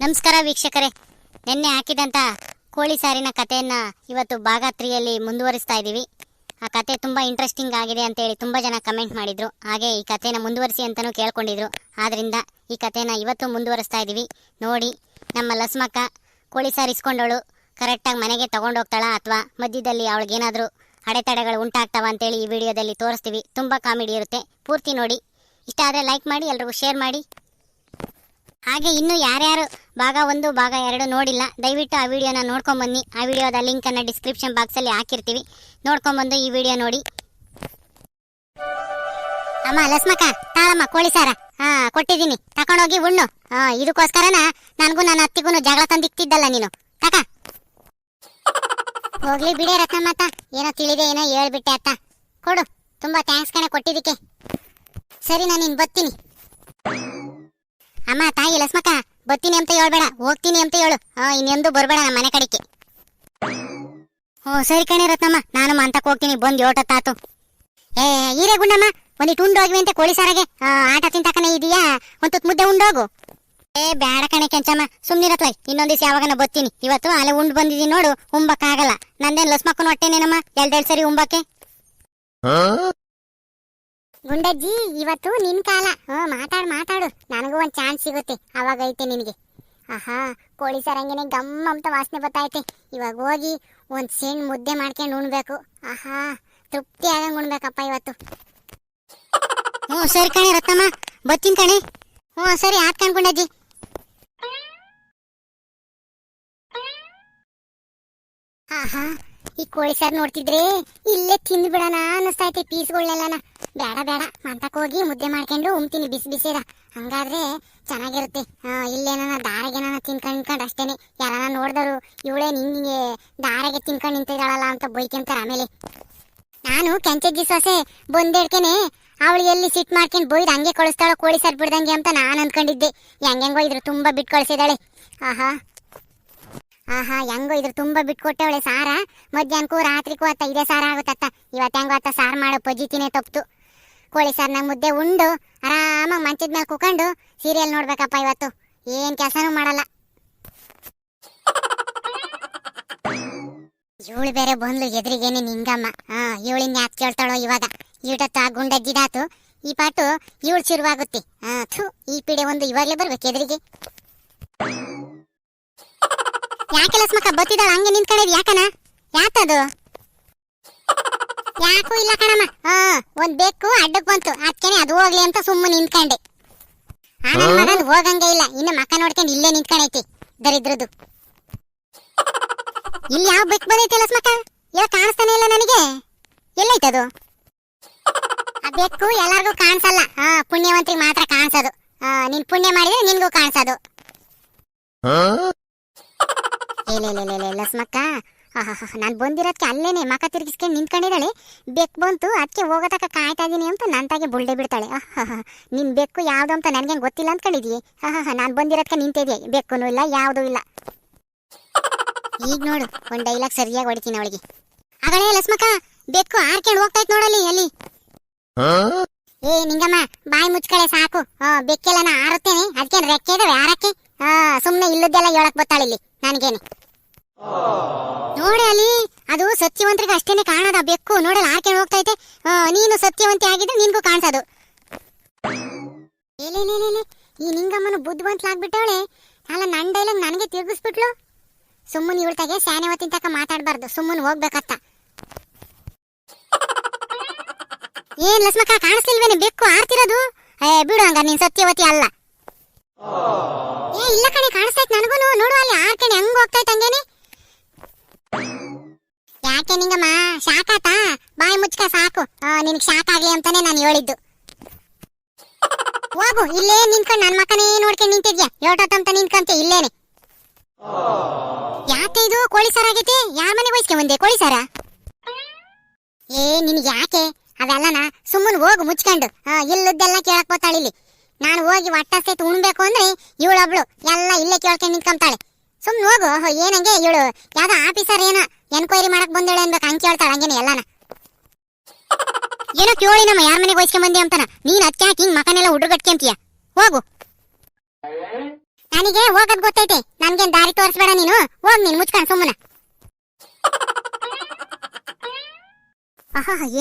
ನಮಸ್ಕಾರ ವೀಕ್ಷಕರೇ, ನಿನ್ನೆ ಹಾಕಿದಂತ ಕೋಳಿ ಸಾರಿನ ಕಥೆಯನ್ನ ಇವತ್ತು ಭಾಗ 3ಯಲ್ಲಿ ಮುಂದುವರಿಸ್ತಾ ಇದ್ದೀವಿ. ಆ ಕತೆ ತುಂಬಾ ಇಂಟ್ರೆಸ್ಟಿಂಗ್ ಆಗಿದೆ ಅಂತ ಹೇಳಿ ತುಂಬಾ ಜನ ಕಮೆಂಟ್ ಮಾಡಿದ್ರು. ಹಾಗೆ ಈ ಕಥೆನ ಮುಂದುವರಿಸಿ ಅಂತಾನೂ ಕೇಳ್ಕೊಂಡಿದ್ರು. ಆದ್ರಿಂದ ಈ ಕಥೆನ ಇವತ್ತು ಮುಂದುವರಿಸ್ತಾ ಇದ್ದೀವಿ. ನೋಡಿ, ನಮ್ಮ ಲಸ್ಮಕ್ಕ ಕೋಳಿ ಸಾರು ಇಸ್ಕೊಂಡವಳು ಕರೆಕ್ಟಾಗಿ ಮನೆಗೆ ತಗೊಂಡೋಗ್ತಾಳ ಅಥವಾ ಮಧ್ಯದಲ್ಲಿ ಅವಳಿಗೇನಾದರೂ ಅಡೆತಡೆಗಳು ಉಂಟಾಗ್ತಾವ ಅಂತೇಳಿ ಈ ವಿಡಿಯೋದಲ್ಲಿ ತೋರಿಸ್ತೀವಿ. ತುಂಬಾ ಕಾಮಿಡಿ ಇರುತ್ತೆ, ಪೂರ್ತಿ ನೋಡಿ. ಇಷ್ಟ ಆದರೆ ಲೈಕ್ ಮಾಡಿ, ಎಲ್ರಿಗೂ ಶೇರ್ ಮಾಡಿ. ಹಾಗೆ ಇನ್ನು ಯಾರ್ಯಾರು ಭಾಗ 1 ಭಾಗ 2 ನೋಡಿಲ್ಲ, ದಯವಿಟ್ಟು ಆ ವಿಡಿಯೋನ ನೋಡ್ಕೊಂಬನ್ನಿ. ಆ ವಿಡಿಯೋದ ಲಿಂಕನ್ನು ಡಿಸ್ಕ್ರಿಪ್ಷನ್ ಬಾಕ್ಸಲ್ಲಿ ಹಾಕಿರ್ತೀವಿ, ನೋಡ್ಕೊಂಬಂದು ಈ ವಿಡಿಯೋ ನೋಡಿ. ಅಮ್ಮ ಲಸ್ಮಕ್ಕ, ತಾಳಮ್ಮ ಕೋಳಿ ಸಾರ ಕೊಟ್ಟಿದ್ದೀನಿ, ತಕೊಂಡೋಗಿ ಉಣ್ಣು. ಇದಕ್ಕೋಸ್ಕರನ ನನಗೂ ನನ್ನ ಅತ್ತಿಗೂ ಜಗಳ ತಂದಿಕ್ತಿದ್ದಲ್ಲ ನೀನು. ತಕ ಹೋಗ್ಲಿ ಬಿಡೇ ರತ್ನಮ್ಮತ್ತ, ಏನೋ ತಿಳಿದೆ ಏನೋ ಹೇಳ್ಬಿಟ್ಟೆ ಅತ್ತ. ಕೊಡು, ತುಂಬಾ ಥ್ಯಾಂಕ್ಸ್ ಕಣೆ ಕೊಟ್ಟಿದ್ದಕ್ಕೆ. ಸರಿ, ನಾನು ಇನ್ನು ಬರ್ತೀನಿ. ಅಮ್ಮ ತಾಯಿ ಲಸ್ಮಕ್ಕ, ಬರ್ತೀನಿ ಅಂತ ಹೇಳ್ಬೇಡ, ಹೋಗ್ತೀನಿ ಅಂತ ಹೇಳು. ಇನ್ನೆಂದು ಬರ್ಬೇಡ ನಮ್ಮ ಮನೆ ಕಡೆಗೆ. ಸರಿ ಕಣೆ ರತ್ನಮ್ಮ, ನಾನು ಮಂತಕ್ಕೆ ಹೋಗ್ತೀನಿ, ಬಂದು ಏಟತ್ತಾತು. ಹೀರೇ ಗುಂಡಮ್ಮ, ಒಂದಿಟ್ಟು ಉಂಡೋಗಿ ಅಂತ ಕೋಳಿ ಸಾರಾಗೆ ಆಟ ತಿಂತಕನೇ ಇದೀಯಾ? ಒಂದು ಮುದ್ದೆ ಉಂಡೋಗು. ಬ್ಯಾಡ ಕಣೆ ಕೆಂಚಮ್ಮ, ಸುಮ್ನಿರತ್ಲ. ಇನ್ನೊಂದ್ ದಿವಸ ಯಾವಾಗನ ಬರ್ತೀನಿ. ಇವತ್ತು ಅಲ್ಲೇ ಉಂಡು ಬಂದಿದ್ದೀನಿ ನೋಡು, ಉಂಬಕ್ಕಾಗಲ್ಲ. ನಂದೇನು ಲಸ್ಮಕ್ಕನ ಹೊಟ್ಟೆನೇನಮ್ಮ ಎರಡೆರಡು ಸರಿ ಉಂಬಕ್ಕೆ. ಗುಂಡಜ್ಜಿ, ಇವತ್ತು ನಿನ್ ಕಾಲ. ಮಾತಾಡು, ನನಗೂ ಒಂದ್ ಚಾನ್ಸ್ ಸಿಗುತ್ತೆ, ಅವಾಗ ಐತೆ ನಿನಗೆ. ಆಹಾ, ಕೋಳಿ ಸಾರಂಗೆನೆ ಗಮ್ಮ ಅಂತ ವಾಸನೆ ಬತ್ತೈತೆ. ಇವಾಗ ಹೋಗಿ ಒಂದ್ ಸಣ್ಣ ಮುದ್ದೆ ಮಾಡ್ಕೊಂಡು ಉಣ್ಬೇಕು. ಆಹಾ, ತೃಪ್ತಿ ಆಗಂಗ್ ಉಣ್ಬೇಕಪ್ಪ ಇವತ್ತು. ಸರಿ ಕಣೆ ರತ್ನಮ್ಮ, ಬರ್ತೀನಿ ಕಣೆ. ಸರಿ ಆತ್ ಕಣ್ ಗುಂಡಜ್ಜಿ. ಆಹಾ, ಈ ಕೋಳಿ ಸಾರು ನೋಡ್ತಿದ್ರೆ ಇಲ್ಲೇ ತಿಂದು ಬಿಡೋಣ ಅನ್ನಿಸ್ತೈತೆ ಪೀಸ್ಗಳನ್ನೆಲ್ಲನ. ಬೇಡ, ಮಂತಕ್ಕೆ ಹೋಗಿ ಮುದ್ದೆ ಮಾಡ್ಕೊಂಡು ಉಮ್ತೀನಿ ಬಿಸಿ ಬಿಸಿದ. ಹಂಗಾದ್ರೆ ಚೆನ್ನಾಗಿರುತ್ತೆ. ಇಲ್ಲೇನ ದಾರೆಗೆನ ತಿನ್ಕೊಂಡು ಅಷ್ಟೇನೆ. ಯಾರನ್ನ ನೋಡಿದ್ರು ಇವಳೇ ನಿಂಗೆ ದಾರೆಗೆ ತಿನ್ಕೊಂಡು ನಿಂತಿದ್ದಾಳಲ್ಲ ಅಂತ ಬೈಕೊಂತಾರೆ. ಆಮೇಲೆ ನಾನು ಕೆಂಚಜ್ಜಿ ಸೊಸೆ ಬಂದೇಡ್ಕೆನೆ ಅವಳು ಎಲ್ಲಿ ಸಿಟ್ ಮಾಡ್ಕೊಂಡು ಬೈದು ಹಂಗೆ ಕಳಿಸ್ತಾಳೋ ಕೋಳಿ ಸಾರು ಬಿಡ್ದಂಗೆ ಅಂತ ನಾನು ಅನ್ಕೊಂಡಿದ್ದೆ. ಹೆಂಗೋ ಇದ್ರು ತುಂಬಾ ಬಿಟ್ಟು ಕಳಿಸಿದಾಳೆ. ಆಹಾ, ಹೆಂಗೋ ಇದ್ರ ತುಂಬಾ ಬಿಟ್ಕೊಟ್ಟವಳೆ ಸಾರ. ಮಧ್ಯಾಹ್ನಕ್ಕೂ ರಾತ್ರಿಗೂ ಅತ್ತ ಇದೇ ಸಾರ ಆಗುತ್ತತ್ತ. ಇವತ್ತು ಹೆಂಗೋ ಅತ್ತ ಸಾರು ಮಾಡೋ ಪಜಿತಿನೇ ತಪ್ತು. ಕೋಳಿ ಸಾರ್ನಾಗ ಮುದ್ದೆ ಉಂಡು ಆರಾಮಾಗಿ ಮಂಚದ ಮೇಲೆ ಕುಕೊಂಡು ಸೀರಿಯಲ್ ನೋಡ್ಬೇಕಪ್ಪ ಇವತ್ತು. ಏನ್ ಕೆಲಸನೂ ಮಾಡಲ್ಲ. ಇವಳು ಬೇರೆ ಬಂದ್ಲು ಎದುರಿಗೇನೆ ನಿಂಗಮ್ಮ. ಇವಳಿಂದ ಯಾಕೆ ಕೇಳ್ತಾಳೋ ಇವಾಗ. ಈಟತ್ತು ಆ ಗುಂಡಜ್ಜಿದಾತು, ಈ ಪಾಟು ಇವಳು ಶುರುವಾಗುತ್ತೆ. ಈ ಪಿಡೆ ಒಂದು ಇವಾಗ್ಲೇ ಬರ್ಬೇಕು ಎದುರಿಗೆ. ಯಾಕೆ ಲಸ್ಮಕ್ಕ ಬತ್ತಿದಾಳ ಹಂಗೆ ನಿಂತ್ಕೊಂಡಿದ್? ಯಾಕನ ಯಾತದು? ಯಾಕೂ ಇಲ್ಲ ಕಣಮ್ಮ, ಒಂದ್ ಬೆಕ್ಕು ಅಡ್ಡಕ್ ಬಂತು, ಅದಕ್ಕೇನೆ ಅದು ಹೋಗ್ಲಿ ಅಂತ ಸುಮ್ಮನೆ ನಿಂತ್ಕೊಂಡೆ. ಆಮೇಲೆ ಮಗನ್ ಹೋಗಂಗೆ ಇಲ್ಲ, ಇನ್ನು ಮಕ್ಕ ನೋಡ್ಕೊಂಡು ಇಲ್ಲೇ ನಿಂತ್ಕೊಂಡೈತಿ ದರಿದ್ರದ್ದು. ಇಲ್ಲಿ ಯಾವ ಬೆಕ್ಕು ಬಂದೈತೆ ಲಸ್ಮಕ್ಕ? ಯಾವ ಕಾಣಿಸ್ತಾನೆ ಇಲ್ಲ ನನಗೆ. ಎಲ್ಲೈತದು ಆ ಬೆಕ್ಕು? ಎಲ್ಲಾರ್ಗೂ ಕಾಣಿಸಲ್ಲ, ಪುಣ್ಯವಂತ್ರಿಗೆ ಮಾತ್ರ ಕಾಣಿಸೋದು. ನೀನ್ ಪುಣ್ಯ ಮಾಡಿದ್ರೆ ನಿನ್ಗೂ ಕಾಣಿಸೋದು. ಲಸ್ಮಕ್ಕ, ನಾನ್ ಬಂದಿರೋದಕ್ಕೆ ಅಲ್ಲೇನೆ ಮಕ ತಿರುಗಿಸ್ಕೊಂಡು ನಿಂತ್ಕೊಂಡಿದ್ದಾಳೆ. ಬೆಕ್ಕು ಬಂತು, ಅದಕ್ಕೆ ಹೋಗೋತಕ್ಕ ಕಾಯ್ತಾ ಇದೀನಿ ಅಂತ ನಂತಾಗೆ ಬುಲ್ಡೆ ಬಿಡ್ತಾಳೆ. ನಿನ್ ಬೆಕ್ಕು ಯಾವ್ದು ಅಂತ ನನ್ಗೇನ್ ಗೊತ್ತಿಲ್ಲ ಅಂದ್ಕೊಂಡಿದ್ವಿ. ನಾನ್ ಬಂದಿರೋದಕ್ಕೆ ನಿಂತಿದ್ಯೆ, ಬೆಕ್ಕೂ ಇಲ್ಲ ಯಾವ್ದು ಇಲ್ಲ. ಈಗ ನೋಡು, ಒಂದ್ ಡೈಲಾಗ್ ಸರಿಯಾಗಿ ಹೊಡಿತೀನಿ ಅವಳಿಗೆ. ಆಗಲೇ ಲಸ್ಮಕ್ಕ, ಬೆಕ್ಕು ಆರ್ಕೊಂಡು ಹೋಗ್ತಾಯ್ತು ನೋಡಲ್ಲಿ ಅಲ್ಲಿ. ನಿಂಗಮ್ಮ, ಬಾಯಿ ಮುಚ್ಕಳೆ ಸಾಕು. ಬೆಕ್ಕೆಲ್ಲ ಆರುತ್ತೇನೆ, ಅದಕ್ಕೇನು ರೆಕ್ಕೆ ಇದಾವೆ ಆರಕ್ಕೆ? ಸುಮ್ನೆ ಇಲ್ಲದ್ದೆಲ್ಲ ಹೇಳಕ್ ಬತ್ತಾಳಿಲ್ಲಿ ನನ್ಗೇನೆ. ನೋಡಿ ಅಲ್ಲಿ, ಅದು ಸತ್ಯವಂತರಿಗೆ ಅಷ್ಟೇನೆ ಕಾಣದ ಬೆಕ್ಕು. ನೋಡಲ್ಲ ಆರ್ಕೊಂಡು ಹೋಗ್ತೈತೆ. ನೀನು ಸತ್ಯವಂತಿ ಆಗಿದ್ರೆ ನಿನ್ಗೂ ಕಾಣಿಸೋದು. ಈ ನಿಂಗಮ್ಮನು ಬುದ್ಧಿವಂತಲಾಗ್ಬಿಟ್ಟವಳೆ. ಅಲ್ಲ, ನನ್ ಡೈಲಾಗ್ ನನಗೆ ತಿರುಗಿಸ್ಬಿಟ್ಲು. ಸುಮ್ಮನೆ ಇವಳ್ತಾಗೆ ಸ್ಯಾನೆವತ್ತಿನ ತಕ ಮಾತಾಡ್ಬಾರ್ದು, ಸುಮ್ಮನೆ ಹೋಗ್ಬೇಕತ್ತ. ಏನ್ ಲಸ್ಮಕ್ಕ, ಕಾಣಿಸ್ತಿಲ್ವೇನೆ ಬೆಕ್ಕು ಆರ್ತಿರೋದು? ಬಿಡು, ಹಂಗ ನೀನ್ ಸತ್ಯವತಿ ಅಲ್ಲ. ಇಲ್ಲ ಕಣೆ, ಕಾಣಿಸ್ತೈತ್ ನನಗೂ. ನೋಡು ಅಲ್ಲಿ ಆರ್ಕಣೆ ಹಂಗ ಹೋಗ್ತೈತ್ ಹಂಗೇನೆ. ಯಾಕೆ ನಿಂಗಮ್ಮ, ಶಾಕಾತ? ಬಾಯಿ ಮುಚ್ಕ ಸಾಕು. ನಿನಗ್ ಶಾಕ್ ಆಗ್ಲಿ ಅಂತಾನೆ ನಾನು ಹೇಳಿದ್ದು. ಹೋಗು, ಇಲ್ಲೇ ನಿಂತ್ಕೊಂಡು ನನ್ ಮಕ್ಕನೇ ನೋಡ್ಕೊಂಡು ನಿಂತಿದ್ಯಾ? ಯೋಟಂತ ನಿಂತ್ಕಂತೆ ಇಲ್ಲೇನೆ. ಯಾಕೆ ಇದು ಕೋಳಿ ಸಾರ ಆಗೈತೆ? ಯಾರ ಮನೆಗೆ ವಹಿಸ್ಕೆ ಬಂದೆ ಕೋಳಿ ಸಾರ? ನಿನಗೆ ಯಾಕೆ ಅವೆಲ್ಲನ? ಸುಮ್ಮನೆ ಹೋಗು ಮುಚ್ಕೊಂಡು. ಇಲ್ಲದ್ದೆಲ್ಲ ಕೇಳಕ್ ಹೋತಾಳ ಇಲ್ಲಿ. ನಾನು ಹೋಗಿ ಒಟ್ಟ ಸೇತು ಉಣ್ಬೇಕು ಅಂದ್ರೆ ಇವಳೊಬ್ಳು ಎಲ್ಲ ಇಲ್ಲೇ ಕೇಳ್ಕೊಂಡು ನಿಂತ್ಕೊಂತಾಳೆ. ಸುಮ್ನೆ ಹೋಗು. ಏನಂಗೆ ಇವಳು ಯಾವ್ದೋ ಆಫೀಸರ್ ಏನೋ ಎನ್ಕ್ವೈರಿ ಮಾಡಕ್ ಬಂದೇಳೆ ಅನ್ಬೇಕು, ಹಂಗೆ ಕೇಳ್ತಾಳ ಹಂಗೇನೆ ಎಲ್ಲಾನ. ಏನೋ ಕೇಳಿ ನಮ್ಮ ಯಾರ ಮನೆಗೆ ವಹಿಸ್ಕೊಂಡ್ ಬಂದಿ ಅಂತಾನ. ನೀನ್ ಅದಕ್ಕೆ ಹಾಕಿ ಹಿಂಗ್ ಮಕನೆಲ್ಲ ಹುಡುಗಟ್ಕೆಂತೀಯ. ಹೋಗು. ನನಗೆ ನನಗೆ ಹೋಗದ್ ಗೊತ್ತೈತೆ, ನನ್ಗೇನ್ ದಾರಿ ತೋರಿಸ್ಬೇಡ ನೀನು. ಹೋಗ್ ನೀನ್ ಮುಚ್ಕೊಂಡ್ ಸುಮ್ಮನ.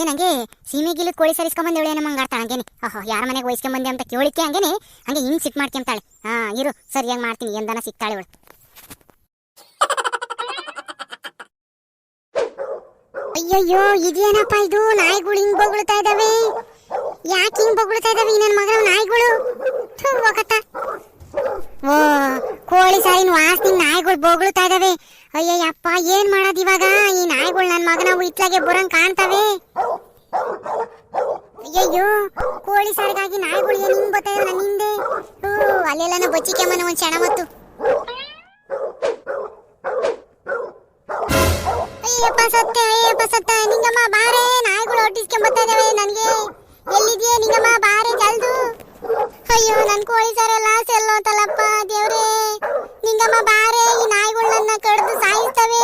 ಏನಂಗೆ ಸೀಮೆಗಿಲು ಕೋಳಿ ಸರಿಸ್ಕೊಂಬಂದೇವಳೆ ನಮ್ಮಂಗ ಆಡ್ತಾಳ ಹಂಗೇನೆ. ಯಾರ ಮನೆಗೆ ವಹಿಸ್ಕೊಂಬಂದೆ ಅಂತ ಕೇಳಿಕೆ ಹಂಗೇನೆ ಹಂಗೆ ಹಿಂಗ್ ಸಿಟ್ ಮಾಡ್ಕೊಂತಾಳೆ. ಇರು ಸರಿಯಾಗಿ ಮಾಡ್ತೀನಿ, ಎಂದನ ಸಿಗ್ತಾಳೆ ಇವಳು. ಅಯ್ಯಯ್ಯೋ ಇದೇನಪ್ಪ ಇದು, ನಾಯಿಗಳು ಹಿಂಗ್ ಬೊಗಳ್ತಾ ಇದಾವೆ. ಯಾಕೆ ಹಿಂಗ್ ಬೊಗಳ್ತಾ ಇದಾವೆ ನನ್ನ ಮಗನ ನಾಯಿಗಳು? ಹೋಗತ್ತ. ಓ ಕೋಳಿ ಸಾರಿನ ವಾಸನೆ ನಾಯಿಗಳು ಬೊಗಳ್ತಾ ಇದಾವೆ. ಅಯ್ಯಯ್ಯಪ್ಪ ಏನ್ ಮಾಡೋದ್ ಇವಾಗ? ಈ ನಾಯಿಗಳು ನನ್ನ ಮಗನ ಇತ್ಲಾಗೆ ಬರಂಗ್ ಕಾಣ್ತವೆ. ಅಯ್ಯಯ್ಯೋ ಕೋಳಿ ಸಾರಿಗಾಗಿ ನಾಯಿಗಳು ಏನ್ ಹಿಂಗ್ ಬರ್ತಾ ಇದಾವೆ ನನ್ನ ಹಿಂದೆ. ಅಲ್ಲೆಲ್ಲ ಬಚ್ಚಿಕೆ ಮನ ಒಂದ್ ಕ್ಷಣ ಮತ್ತು. ಅಯ್ಯಪ್ಪ ಸತ್ತ ನಿಂಗಮ್ಮ ಬಾರೆ, ನಾಯಿಗಳು ಒಟ್ಟಿಸ್ಕೊಂಡ್ ಬರ್ತಾ ಇದಾವೆ ನನ್ಗೆ. ಎಲ್ಲಿದೆಯೇ ನಿಂಗಮ್ಮ ಬಾರೆ ಜಲ್ದು. ಅಯ್ಯೋ ನನ್ ಕೋಳಿ ಸಾರೆಲ್ಲ ಸೆಲ್ಲೋ ಅಂತಲ್ಲಪ್ಪ ದೇವ್ರೇ. ನಿಂಗಮ್ಮ ಬಾರೆ, ಈ ನಾಯಿಗಳು ನನ್ನ ಕಡ್ದು ಸಾಯಿಸ್ತವೆ.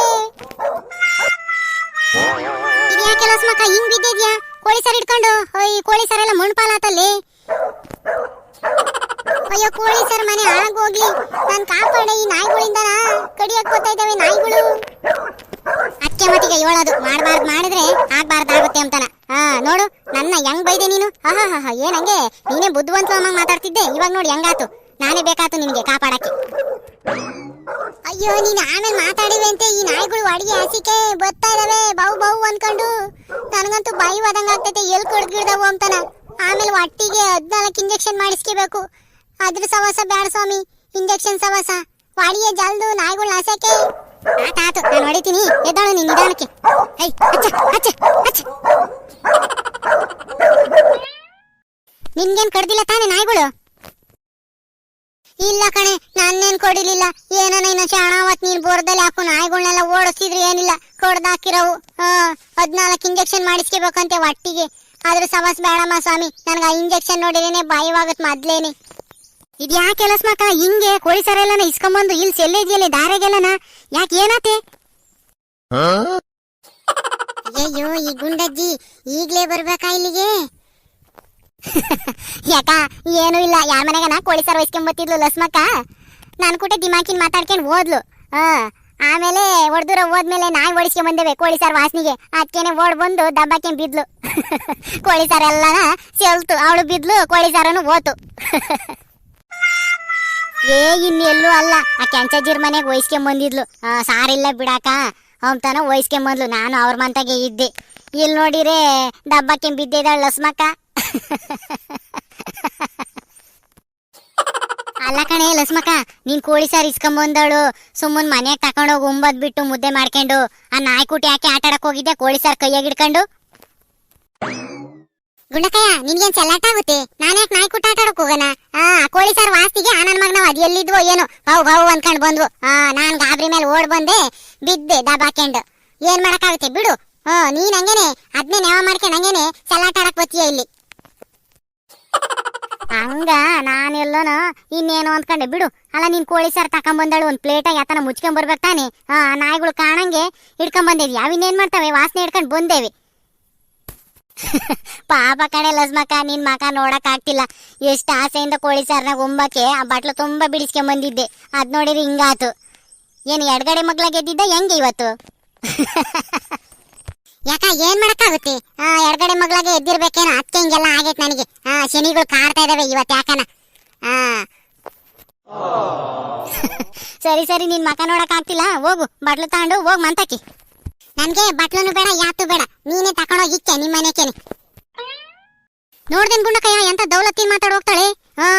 ಇದ್ಯಾಕೆ ಲಸ್ಮಕ್ಕ ಹಿಂಗ್ ಬಿದ್ದಿದ್ಯಾ ಕೋಳಿ ಸಾರು ಇಟ್ಕೊಂಡು? ಈ ಕೋಳಿ ಸಾರೆಲ್ಲ ಮುಣ್ಪಾಲಾತಲ್ಲಿ. ಅಯ್ಯೋ ಕೋಳಿ ಸಾರ್ ಮನೆ ಹಾಳಾಗೋಗ್ಲಿ, ನಾನ್ ಕಾಪಾಡೆ. ಈ ನಾಯಿಗಳಿಂದ ಕಡಿಯಕ್ ಬರ್ತಾ ಇದ್ದಾವೆ ನಾಯಿಗಳು. ಅಕ್ಕೆ ಮಟ್ಟಿಗೆ ಹೇಳೋದು, ಮಾಡ್ಬಾರ್ದು ಮಾಡಿದ್ರೆ ಆಗ್ಬಾರ್ದಾಗುತ್ತೆ ಅಂತಾನ. ನೋಡು ನನ್ನ ಹೆಂಗ್ ಬೈದೆ ನೀನು. ಏನಂಗೆ ನೀನೇ ಬುದ್ಧಿವಂತ ಅಮ್ಮ ಮಾತಾಡ್ತಿದ್ದೆ, ಇವಾಗ ನೋಡಿ ಹೆಂಗಾತು. ನಾನೇ ಬೇಕಾತು ನಿನ್ಗೆ ಕಾಪಾಡಕ್ಕೆ. ಅಯ್ಯೋ ನೀನ್ ಆಮೇಲೆ ಮಾತಾಡಿವೆ ಅಂತೆ. ಈ ನಾಯಿಗಳು ಅಡಿಗೆ ಹಸಿಕೆ ಬರ್ತಾ ಇದಾವೆ ಬೌ ಬೌ ಅನ್ಕೊಂಡು. ನನಗಂತೂ ಬಾಯಿ ಹೋದಂಗ ಆಗ್ತೈತೆ, ಎಲ್ ಕಡ್ಗಿಡ್ದವು ಅಂತಾನ. ಆಮೇಲೆ ಒಟ್ಟಿಗೆ 14 ಇಂಜೆಕ್ಷನ್ ಮಾಡಿಸ್ಕೋಬೇಕು. ಅದ್ರ ಸವಾಸ ಬ್ಯಾಡ ಸ್ವಾಮಿ, ಇಂಜೆಕ್ಷನ್ ಸವಾಸ. ವಾಡಿಗೆ ಜಲ್ದು ನಾಯಿಗಳು ಹಸಕ್ಕೆ. ಆತಾತು ನಾನು ಹೊಡಿತೀನಿ, ಎದ್ದಾಳು ನೀನ್ ನಿಧಾನಕ್ಕೆ. ನಿನ್ಗೇನ್ ಕಡ್ದಿಲ್ಲ ತಾನೆ ನಾಯಿಗಳು? ಇಲ್ಲ ಕಣೆ, ನಾನೇನ್ ಕೊಡಿಲಿಲ್ಲ. ಏನನ ಇನ್ನ ಶಾಣಾವತ್ ನೀನ್ ಬೋರ್ದಲ್ಲಿ ಹಾಕು ನಾಯಿಗಳನ್ನೆಲ್ಲ ಓಡಿಸಿದ್ರಿ. ಏನಿಲ್ಲ ಕೊಡ್ದಾಕಿರವು. 14 ಇಂಜೆಕ್ಷನ್ ಮಾಡಿಸ್ಕೋಬೇಕಂತೆ ಒಟ್ಟಿಗೆ. ಆದ್ರೆ ಸವಾಸ್ ಬೇಡಮ್ಮ ಸ್ವಾಮಿ, ನನ್ಗ ಆ ಇಂಜೆಕ್ಷನ್ ನೋಡಿರೇನೆ ಭಯವಾಗತ್ ಮೊದ್ಲೇನೆ. ಇದ್ಯಾಕೆ ಲಸ್ಮಕ್ಕ ಹಿಂಗೆ ಕೋಳಿ ಸಾರೆಲ್ಲನ ಇಸ್ಕೊಂಬಂದು ಇಲ್ಲಿ ಸೆಲ್ಲೆ ಇದೆಯಲ್ಲ ದಾರೆಗೆಲ್ಲನ? ಯಾಕೆ ಏನಾತೆ? ಅಯ್ಯೋ ಈ ಗುಂಡಜ್ಜಿ ಈಗ್ಲೇ ಬರ್ಬೇಕಾ ಇಲ್ಲಿಗೆ? ಯಾಕ ಏನು ಇಲ್ಲ, ಯಾರ ಮನೆಗನ ಕೋಳಿ ಸಾರು ವಹಿಸ್ಕೊಂಬತ್ತಿದ್ಲು ಲಸ್ಮಕ್ಕ. ನಾನು ಕೂಟ ದಿಮಾಕಿನ್ ಮಾತಾಡ್ಕೊಂಡು ಹೋದ್ಲು. ಆಮೇಲೆ ಹೊಡೆದೂರ ಹೋದ್ಮೇಲೆ ನಾಯಿ ಓಡಿಸ್ಕೊಂಡ್ ಬಂದೇವೆ ಕೋಳಿ ಸಾರು ವಾಸನಿಗೆ. ಅದಕ್ಕೇನೆ ಓಡ್ ಬಂದು ದಬ್ಬಾಕೆ ಬಿದ್ಲು. ಕೋಳಿ ಸಾರು ಎಲ್ಲನ ಸೆಲ್ತು, ಅವಳು ಬಿದ್ಲು, ಕೋಳಿ ಸಾರನು ಹೋತು. ಇನ್ನೆಲ್ಲೂ ಅಲ್ಲ, ಆ ಕೆಂಚಜ್ಜಿರ್ ಮನೆಗೆ ವಹಿಸ್ಕೊಂಬಂದಿದ್ಲು. ಸಾರಿಲ್ಲ ಬಿಡಾಕ ಅಂತಾನ ವಹಿಸ್ಕೊಂಬಂದ್ಲು. ನಾನು ಅವ್ರ ಮಂತಾಗೆ ಇದ್ದೆ. ಇಲ್ಲಿ ನೋಡಿರೆ ದಬ್ಬಾಕೆ ಬಿದ್ದಿದ್ದಾಳ ಲಸ್ಮಕ್ಕ. ಅಲ್ಲ ಕಣೆ ಲಸ್ಮಕ್ಕ, ನೀನ್ ಕೋಳಿ ಸಾರು ಇಸ್ಕೊಂಬಂದವಳು ಸುಮ್ಮನ್ ಮನೆಯಾಗ ತಕೊಂಡೋಗಿ ಉಂಬದ್ ಬಿಟ್ಟು ಮುದ್ದೆ ಮಾಡ್ಕೊಂಡು ಆ ನಾಯ್ಕುಟಿ ಹಾಕಿ ಆಟಾಡಕ್ ಹೋಗಿದ್ದೆ ಕೋಳಿ ಸಾರು ಕೈಯಾಗ ಇಡ್ಕೊಂಡು. ಗುಂಡಕಯ್ಯ ನಿನ್ಗೇನ್ ಚೆಲ್ಲಾಟ ಆಗುತ್ತೆ? ನಾನ್ಯಾಕೆ ನಾಯ್ಕುಟ ಆಟಾಡಕ್ ಹೋಗೋಣ? ಕೋಳಿ ಸಾರು ವಾಸ್ತಿಗೆ ಆ ನನ್ ಮಗನ ಅದ್ ಎಲ್ಲಿದ್ವೋ ಏನೋ ಬಾವು ಬಾವು ಅನ್ಕೊಂಡ್ ಬಂದ್ವು. ನಾನ್ ಗಾಬರಿ ಮೇಲೆ ಓಡ್ ಬಂದೆ, ಬಿದ್ದೆ ದಬಾಕೆಂಡು. ಏನ್ ಮಾಡಕ್ಕಾಗುತ್ತೆ ಬಿಡು. ನೀನ್ ಹಂಗೇನೆ ಅದ್ನೇ ನೆವ ಮಾಡ್ಕೊಂಡು ಹಂಗೇನೆ ಚೆಲ್ಲಾಟ ಆಡಕ್ ಬತ್ತೀಯ ಇಲ್ಲಿ. ಹಂಗ ನಾನೆಲ್ಲೋನ ಇನ್ನೇನು ಅಂದ್ಕೊಂಡೆ ಬಿಡು. ಅಲ್ಲ ನೀನ್ ಕೋಳಿ ಸಾರು ತಕೊಂಬಂದಳು ಒಂದ್ ಪ್ಲೇಟಾಗ ಯಾತನ ಮುಚ್ಕೊಂಡ್ ಬರ್ಬೇಕು ತಾನೆ. ನಾಯಿಗಳು ಕಾಣಂಗೆ ಹಿಡ್ಕೊಂಡ್ ಬಂದೇವಿ. ಯಾವಿನ್ನೇನ್ ಮಾಡ್ತಾವೆ, ವಾಸನೆ ಹಿಡ್ಕೊಂಡ್ ಬಂದೇವಿ. ಪಾಪ ಕಣೆ ಲಸ್ಮಕ್ಕ, ನಿನ್ ಮಕ ನೋಡಕ್ ಆಗ್ತಿಲ್ಲ. ಎಷ್ಟ್ ಆಸೆಯಿಂದ ಕೋಳಿ ಸಾರ್ನಾಗ ಉಂಬಕ್ಕೆ ಆ ಬಟ್ಲು ತುಂಬಾ ಬಿಡಿಸ್ಕೊಂಡ್ ಬಂದಿದ್ದೆ. ಅದ್ ನೋಡಿರಿ ಹಿಂಗಾತು. ಏನ್ ಎಡ್ಗಡೆ ಮಗ್ಲ ಗೆದ್ದಿದ್ದ ಹೆಂಗೆ ಇವತ್ತು? ಯಾಕ ಏನ್ ಮಾಡಕ್ಕಾಗುತ್ತೆ? ಎಡ್ಗಡೆ ಮಗ್ಲಾಗೆ ಎದ್ದಿರ್ಬೇಕೇನೋ, ಅದಕ್ಕೆ ಹಿಂಗೆಲ್ಲ ಆಗೈತೆ ನನಗೆ. ಶನಿಗಳು ಕಾಡ್ತಾ ಇದಾವೆ ಇವತ್ತು ಯಾಕನ. ಸರಿ ಸರಿ, ನಿನ್ ಮಕ ನೋಡಕ್ ಆಗ್ತಿಲ್ಲ, ಹೋಗು ಬಟ್ಲು ತಗೊಂಡು ಹೋಗ್ ಮಂತಕಿ. ನನ್ಗೆ ಬಟ್ಲನು ಬೇಡ ಯಾತು ಬೇಡ, ನೀನೇ ತಕೊಂಡೋಗಿ ಇಕ್ಕೆ ನಿಮ್ಮ ಮನೆಕೇನೆ. ನೋಡ್ದೇನ್ ಗುಂಡಕಯ್ಯ ಎಂತ ದೌಲತ್ತಿನ ಮಾತಾಡ್ ಹೋಗ್ತಾಳೆ.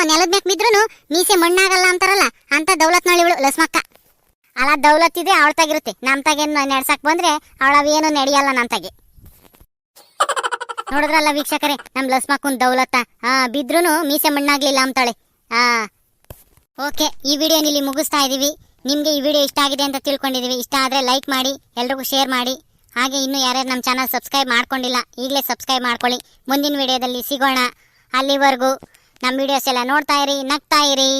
ನೆಲದ ಮ್ಯಾಕ್ ಬಿದ್ರುನು ಮೀಸೆ ಮಣ್ಣಾಗಲ್ಲ ಅಂತಾರಲ್ಲ, ಅಂತ ದೌಲತ್ ನಳಿವಳು ಲಸ್ಮಕ್ಕ. ಅಲ್ಲ ದೌಲತ್ತಿದೆ ಅವಳ ತಾಗಿರುತ್ತೆ, ನಮ್ ತಾಗೇನು ನೆಡ್ಸಕ್ ಬಂದ್ರೆ ಅವಳವೇನು ನಡೆಯಲ್ಲ ನಮ್ ತಾಗೆ. ನೋಡಿದ್ರಲ್ಲ ವೀಕ್ಷಕರೇ, ನಮ್ ಲಸ್ಮಕ್ಕನ್ ದೌಲತ್ತ ಬಿದ್ರುನು ಮೀಸೆ ಮಣ್ಣಾಗ್ಲಿಲ್ಲ ಅಂತಾಳೆ. ಓಕೆ, ಈ ವಿಡಿಯೋ ಇಲ್ಲಿ ಮುಗಿಸ್ತಾ ಇದೀವಿ. ನಿಮ್ಗೆ ಈ ವಿಡಿಯೋ ಇಷ್ಟ ಆಗಿದೆ ಅಂತ ತಿಳ್ಕೊಂಡಿದೀವಿ. ಇಷ್ಟ ಆದ್ರೆ ಲೈಕ್ ಮಾಡಿ, ಎಲ್ರಿಗೂ ಶೇರ್ ಮಾಡಿ. ಹಾಗೆ ಇನ್ನೂ ಯಾರ್ಯಾರು ನಮ್ಮ ಚಾನಲ್ ಸಬ್ಸ್ಕ್ರೈಬ್ ಮಾಡ್ಕೊಂಡಿಲ್ಲ ಈಗಲೇ ಸಬ್ಸ್ಕ್ರೈಬ್ ಮಾಡ್ಕೊಳ್ಳಿ. ಮುಂದಿನ ವಿಡಿಯೋದಲ್ಲಿ ಸಿಗೋಣ. ಅಲ್ಲಿವರೆಗೂ ನಮ್ಮ ವಿಡಿಯೋಸ್ ಎಲ್ಲ ನೋಡ್ತಾ ಇರಿ, ನಗ್ತಾ ಇರಿ.